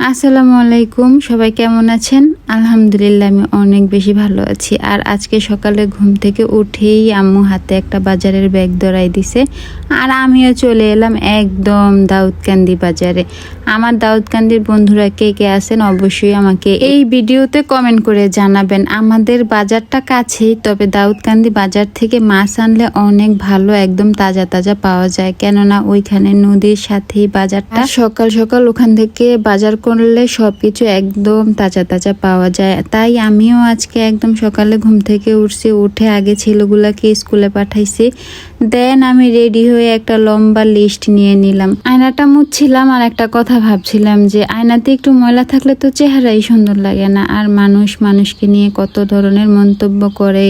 আসসালামু আলাইকুম, সবাই কেমন আছেন? আলহামদুলিল্লাহ আমি অনেক বেশি ভালো আছি। আর আজকে সকালে ঘুম থেকে উঠেই আম্মু হাতে একটা বাজারের ব্যাগ ধরাই দিছে, আর আমিও চলে এলাম একদম দাউদকান্দি বাজারে। আমার দাউদকান্দির বন্ধুরা কে কে আছেন অবশ্যই আমাকে এই ভিডিওতে কমেন্ট করে জানাবেন। আমাদের বাজারটা কাছেই, তবে দাউদকান্দি বাজার থেকে মাছ আনলে অনেক ভালো, একদম তাজা তাজা পাওয়া যায়, কেননা ওইখানে নদীর সাথেই বাজারটা। সকাল সকাল ওখান থেকে বাজার করলে সবকিছু একদম তাজা তাজা পাওয়া যায়। তাই আমিও আজকে একদম সকালে ঘুম থেকে উঠছি, উঠে আগে ছেলেগুলাকে স্কুলে পাঠাইছি, দেন আমি রেডি হয়ে একটা লম্বা লিস্ট নিয়ে নিলাম। আয়নাটা মুছছিলাম আর একটা কথা ভাবছিলাম যে আয়নাতে একটু ময়লা থাকলে তো চেহারাই সুন্দর লাগে না। আর মানুষকে নিয়ে কত ধরনের মন্তব্য করে,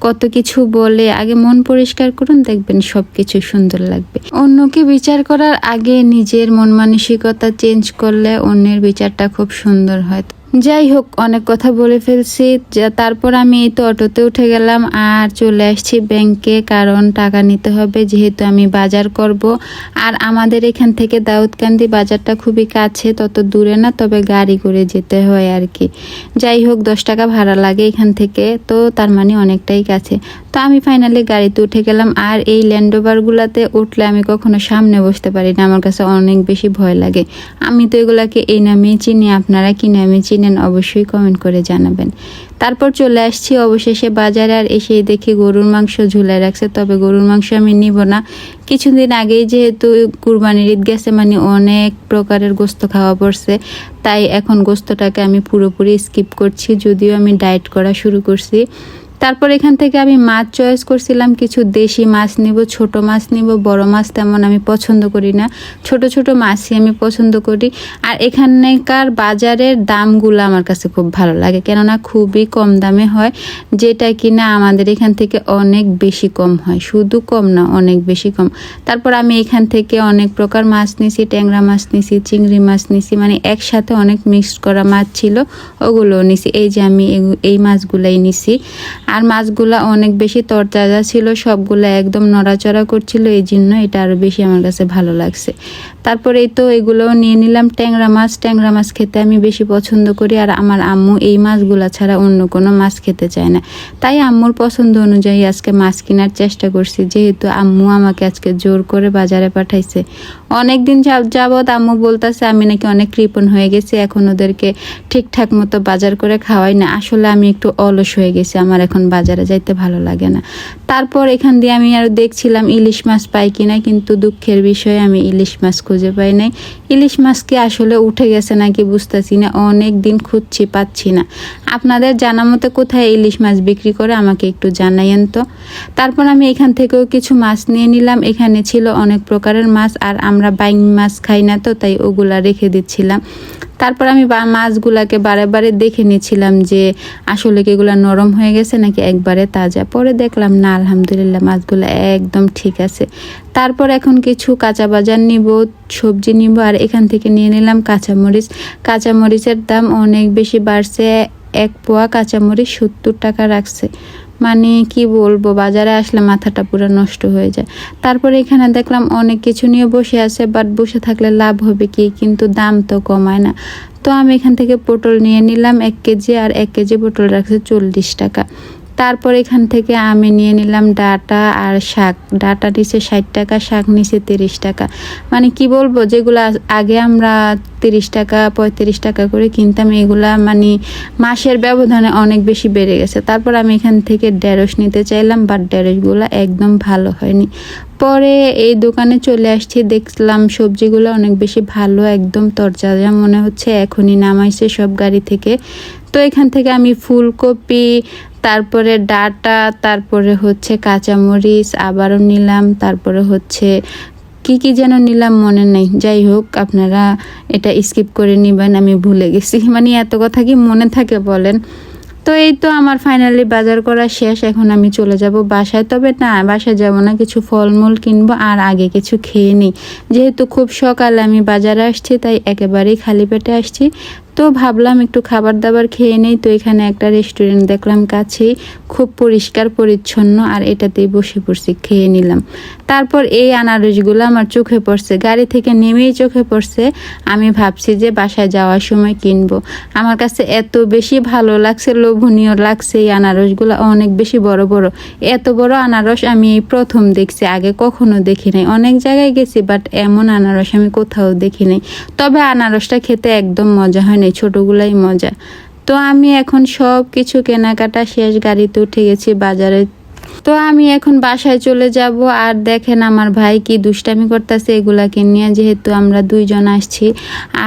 কত কিছু বলে। আগে মন পরিষ্কার করুন, দেখবেন সবকিছু সুন্দর লাগবে। অন্যকে বিচার করার আগে নিজের মন মানসিকতা চেঞ্জ করলে অন্যের বিচারটা খুব সুন্দর হয়। যাই হোক, অনেক কথা বলে ফেলছি। তারপর আমি এই তো অটোতে উঠে গেলাম আর চলে আসছি ব্যাংকে, কারণ টাকা নিতে হবে, যেহেতু আমি বাজার করব। আর আমাদের এখান থেকে দাউদকান্দি বাজারটা খুবই কাছে, তত দূরে না, তবে গাড়ি করে যেতে হয় আর কি। যাই হোক, 10 টাকা ভাড়া লাগে এখান থেকে, তো তার মানে অনেকটাই কাছে। তো আমি ফাইনালি গাড়িতে উঠে গেলাম। আর এই ল্যান্ডওভারগুলোতে উঠলে আমি কখনো সামনে বসতে পারি না, আমার কাছে অনেক বেশি ভয় লাগে। আমি তো এগুলাকে এই নামেই চিনি, আপনারা কি নামে চিনেন অবশ্যই কমেন্ট করে জানাবেন। তারপর চলে আসছি অবশেষে বাজারে, আর এসেই দেখি গরুর মাংস ঝুলায় রাখছে, তবে গরুর মাংস আমি নিব না। কিছুদিন আগেই যেহেতু কুরবানির ঈদ গেছে, মানে অনেক প্রকারের গোস্ত খাওয়া পড়ছে, তাই এখন গোস্তটাকে আমি পুরোপুরি স্কিপ করছি, যদিও আমি ডায়েট করা শুরু করছি। তারপর এখান থেকে আমি মাছ চয়েস করছিলাম, কিছু দেশি মাছ নিব, ছোট মাছ নিব, বড় মাছ তেমন আমি পছন্দ করি না, ছোট ছোট মাছই আমি পছন্দ করি। আর এখানকার বাজারের দামগুলো আমার কাছে খুব ভালো লাগে, কেননা খুবই কম দামে হয়, যেটা কিনা আমাদের এখান থেকে অনেক বেশি কম হয়, শুধু কম না অনেক বেশি কম। তারপর আমি এখান থেকে অনেক প্রকার মাছ নিছি, ট্যাংরা মাছ নিছি, চিংড়ি মাছ নিছি, মানে একসাথে অনেক মিক্সড করা মাছ ছিল, ওগুলোও নিছি। এই যে আমি এই মাছগুলাই নিছি। আর মাছগুলা অনেক বেশি তরতাজা ছিল, সবগুলো একদম নড়াচড়া করছিল, এই জন্য এটা আরও বেশি আমার কাছে ভালো লাগছে। তারপরে এই তো এগুলোও নিয়ে নিলাম। ট্যাংরা মাছ খেতে আমি বেশি পছন্দ করি, আর আমার আম্মু এই মাছগুলা ছাড়া অন্য কোনো মাছ খেতে চায় না, তাই আম্মুর পছন্দ অনুযায়ী আজকে মাছ কেনার চেষ্টা করছি, যেহেতু আম্মু আমাকে আজকে জোর করে বাজারে পাঠাইছে। অনেক দিন যাবৎ আম্মু বলতেছে আমি নাকি অনেক কৃপণ হয়ে গেছি, এখন ওদেরকে ঠিকঠাক মতো বাজার করে খাওয়াই না। আসলে আমি একটু অলস হয়ে গেছি, আমার এখন বাজারে যাইতে ভালো লাগে না। তারপর এখান দিয়ে আমি আরও দেখছিলাম ইলিশ মাছ পাই কিনা, কিন্তু দুঃখের বিষয়ে আমি ইলিশ মাছ খুঁজে পাই নাই। ইলিশ মাছ কি আসলে উঠে গেছে নাকি বুঝতেছি না, অনেক দিন খুঁজছি, পাচ্ছি না। আপনাদের জানা মতে কোথায় ইলিশ মাছ বিক্রি করে আমাকে একটু জানাইয়েন তো। তারপর আমি এখান থেকেও কিছু মাছ নিয়ে নিলাম। এখানে ছিল অনেক প্রকারের মাছ, আর আমরা বাইং মাছ খাই না, তো তাই ওগুলা রেখে দিচ্ছিলাম। তারপর আমি মাছগুলাকে বারে বারে দেখে নিচ্ছিলাম যে আসলে কি এগুলা নরম হয়ে গেছে নাকি একবারে তাজা। পরে দেখলাম না, আলহামদুলিল্লাহ মাছগুলো একদম ঠিক আছে। তারপর এখন কিছু কাঁচা বাজার নিব, সবজি নিব, আর এখান থেকে নিয়ে নিলাম কাঁচামরিচ। কাঁচামরিচের দাম অনেক বেশি বাড়ছে, 1 পোয়া কাঁচামরিচ 70 টাকা রাখছে। মানে কি বলবো, বাজারে আসলে মাথাটা পুরো নষ্ট হয়ে যায়। তারপরে এখানে দেখলাম অনেক কিছু নিয়ে বসে আছে, বাট বসে থাকলে লাভ হবে কি, কিন্তু দাম তো কমায় না। তো আমি এখান থেকে পটল নিয়ে নিলাম 1 কেজি, আর 1 কেজি পটল রাখছে 40 টাকা। তারপর এখান থেকে আমি নিয়ে নিলাম ডাঁটা আর শাক। ডাঁটা নিচে 60 টাকা, শাক নিচে 30 টাকা। মানে কি বলবো, যেগুলো আগে আমরা 30 টাকা 35 টাকা করে কিনতাম, এগুলা মানে মাসের ব্যবধানে অনেক বেশি বেড়ে গেছে। তারপর আমি এখান থেকে ঢেঁড়স নিতে চাইলাম, বাট ঢেঁড়সগুলো একদম ভালো হয়নি। পরে এই দোকানে চলে আসছি, দেখলাম সবজিগুলো অনেক বেশি ভালো, একদম তরতাজা মনে হচ্ছে, এখনই নামাইছে সব গাড়ি থেকে। তো এখান থেকে আমি ফুলকপি, তারপরে ডাঁটা, তারপরে হচ্ছে কাঁচামরিচ আবারও নিলাম, তারপরে হচ্ছে কি যেন নিলাম মনে নেই। যাই হোক, আপনারা এটা স্কিপ করে নিবেন, আমি ভুলে গেছি। মানে এত কথা কি মনে থাকে বলেন। তো এই তো আমার ফাইনালি বাজার করা শেষ, এখন আমি চলে যাব বাসায়। তবে না, বাসায় যাব না, কিছু ফলমূল কিনবো আর আগে কিছু খেয়ে নিই, যেহেতু খুব সকালে আমি বাজারে আসছি, তাই একেবারেই খালি পেটে আসছি। তো ভাবলাম একটু খাবার দাবার খেয়ে নেই। তো এখানে একটা রেস্টুরেন্ট দেখলাম কাছেই, খুব পরিষ্কার পরিচ্ছন্ন, আর এটাতেই বসে পড়ছি, খেয়ে নিলাম। তারপর এই আনারসগুলো আমার চোখে পড়ছে, গাড়ি থেকে নেমেই চোখে পড়ছে। আমি ভাবছি যে বাসায় যাওয়ার সময় কিনবো। আমার কাছে এত বেশি ভালো লাগছে, লোভনীয় লাগছে এই আনারসগুলো, অনেক বেশি বড় বড়। এত বড় আনারস আমি এই প্রথম দেখছি, আগে কখনো দেখি নাই। অনেক জায়গায় গেছি বাট এমন আনারস আমি কোথাও দেখি নাই। তবে আনারসটা খেতে একদম মজা হয় নাই, ছোটগুলাই মজা। তো আমি এখন সব কিছু কেনাকাটা শেষ, গাড়িতে উঠে গেছি বাজারে। তো আমি এখন বাসায় চলে যাব। আর দেখেন আমার ভাই কি দুষ্টামি করতেছে এগুলাকে নিয়ে, যেহেতু আমরা দুইজন আসছি।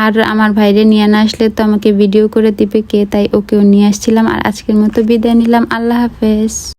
আর আমার ভাইরে নিয়ে না আসলে তো আমাকে ভিডিও করে দিবে কে, তাই ওকেও নিয়ে আসছিলাম। আর আজকের মতো বিদায় নিলাম, আল্লাহ হাফেজ।